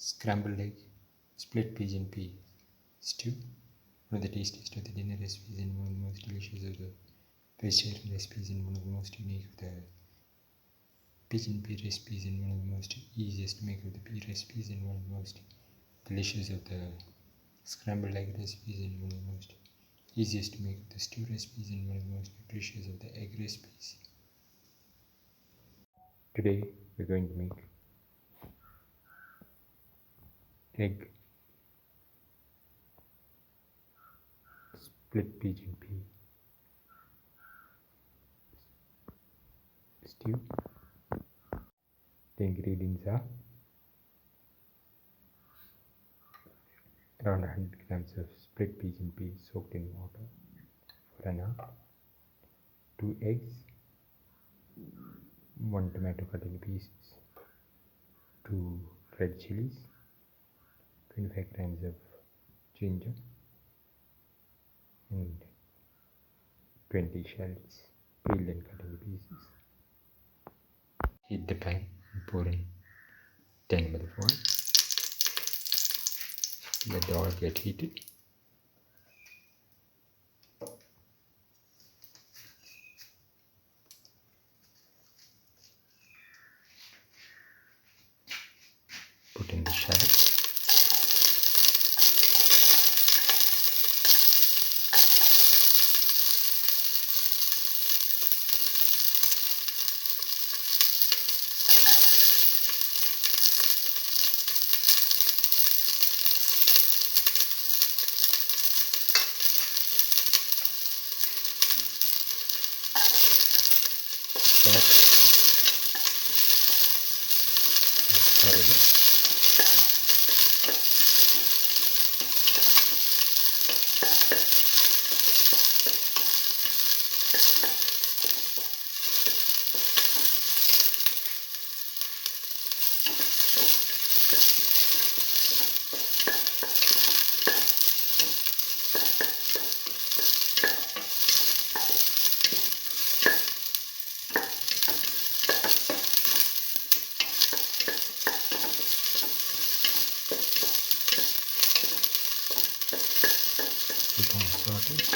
Scrambled egg, split pigeon pea stew, one of the tastiest of the dinner recipes and one of the most delicious of the vegetarian recipes and one of the most unique of the pigeon pea recipes and one of the most easiest to make of the pea recipes and one of the most delicious of the scrambled egg recipes and one of the most easiest to make of the stew recipes and one of the most nutritious of the egg recipes. Today we're going to make egg split pigeon pea stew. The ingredients are around 100 grams of split pigeon pea soaked in water for an hour, 2 eggs, 1 tomato cut in pieces, 2 red chillies, 25 grams of ginger and 20 shallots peeled and cut into pieces. Heat the pan and pour in 10 ml of oil. Let the oil get heated. Put in the shallots. Keep on sauteing.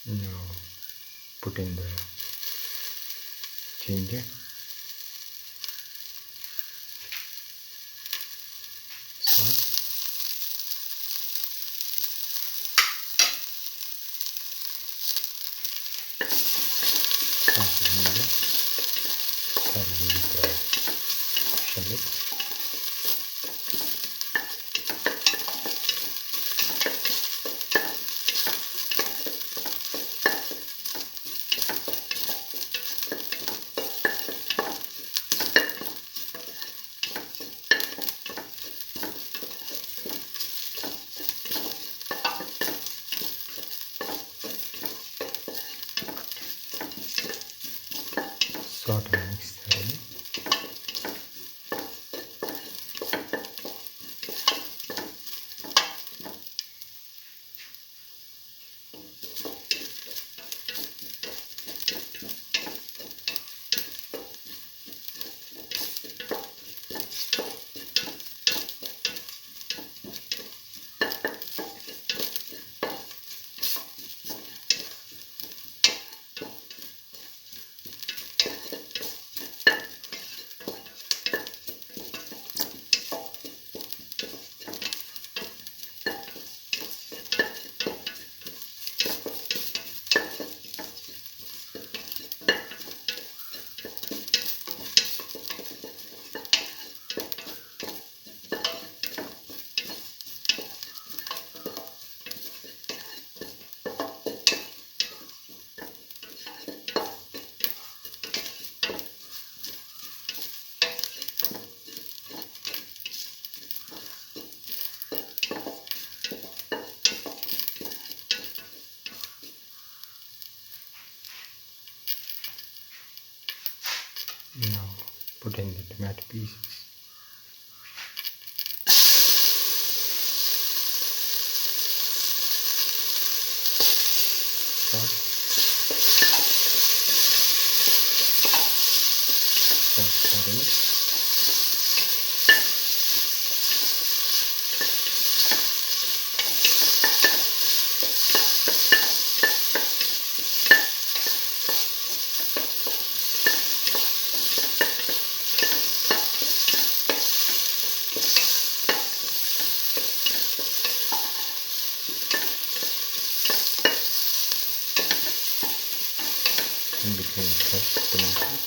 Now put in the ginger, salt, half the ginger, add with the shallots. Salt and mix thoroughly. Now put in the tomato pieces. Salt. Turmeric. In between fresh tomatoes.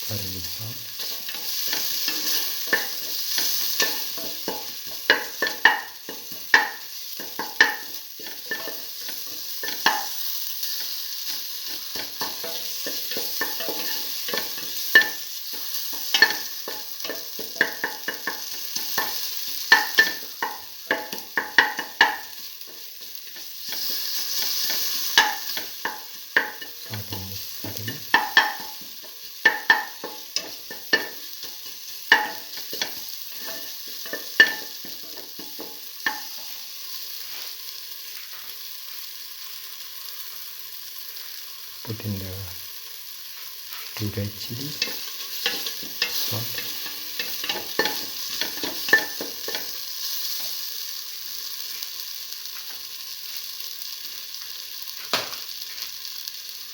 Garlic salt. Put in the 2 red chillies, salt,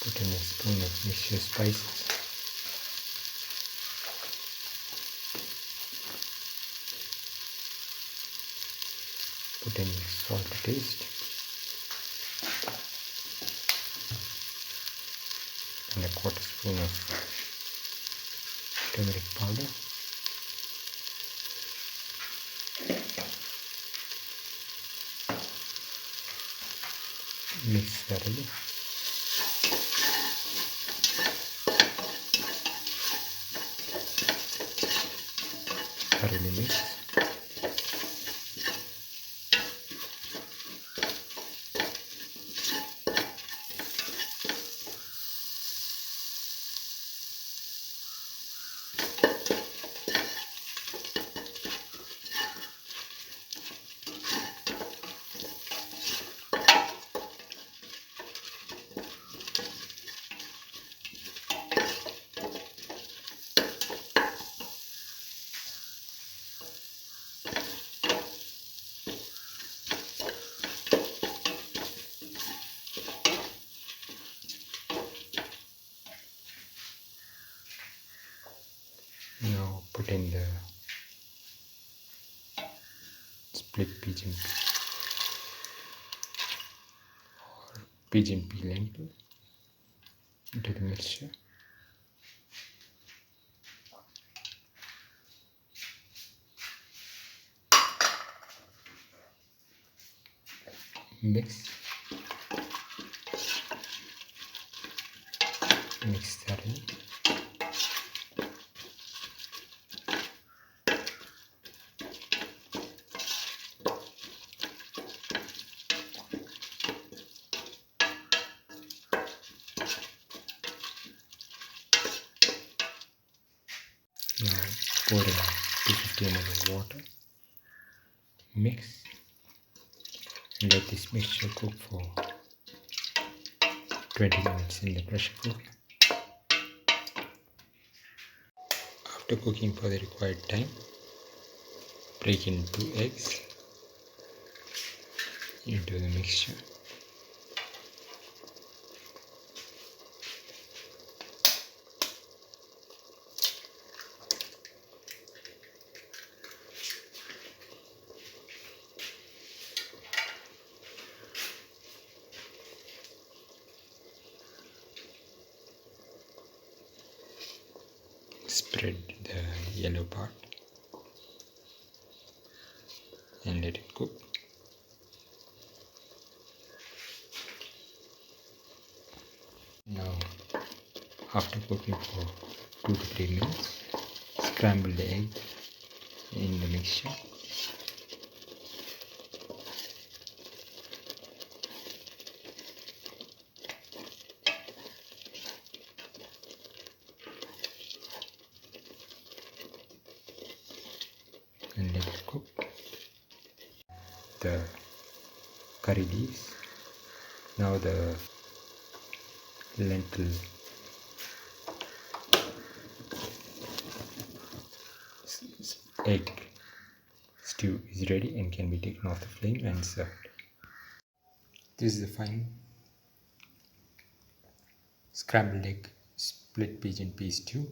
put in a spoon of mixture spices, put in salt to taste, and a 1/4 spoon of turmeric powder, mix thoroughly. Thoroughly mix. Now put in the split pigeon pea or pigeon pea lentil into the mixture. Mix thoroughly. Now pour in 250 ml of water, mix, and let this mixture cook for 20 minutes in the pressure cooker. After cooking for the required time, break in 2 eggs into the mixture. Spread the yellow part and let it cook. Now, after cooking for 2 to 3 minutes, scramble the egg in the mixture. And let it cook. The curry leaves. Now the lentil egg stew is ready and can be taken off the flame and served. This is the final scrambled egg split pigeon pea stew.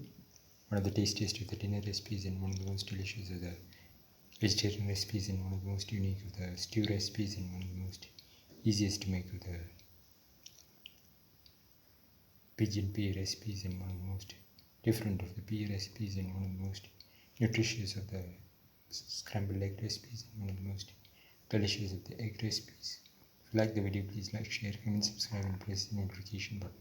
One of the tastiest of the dinner recipes and one of the most delicious of the vegetarian recipes and one of the most unique of the stew recipes and one of the most easiest to make of the pigeon pea recipes and one of the most different of the pea recipes and one of the most nutritious of the scrambled egg recipes and one of the most delicious of the egg recipes. If you like the video, please like, share, comment, subscribe and press the notification button.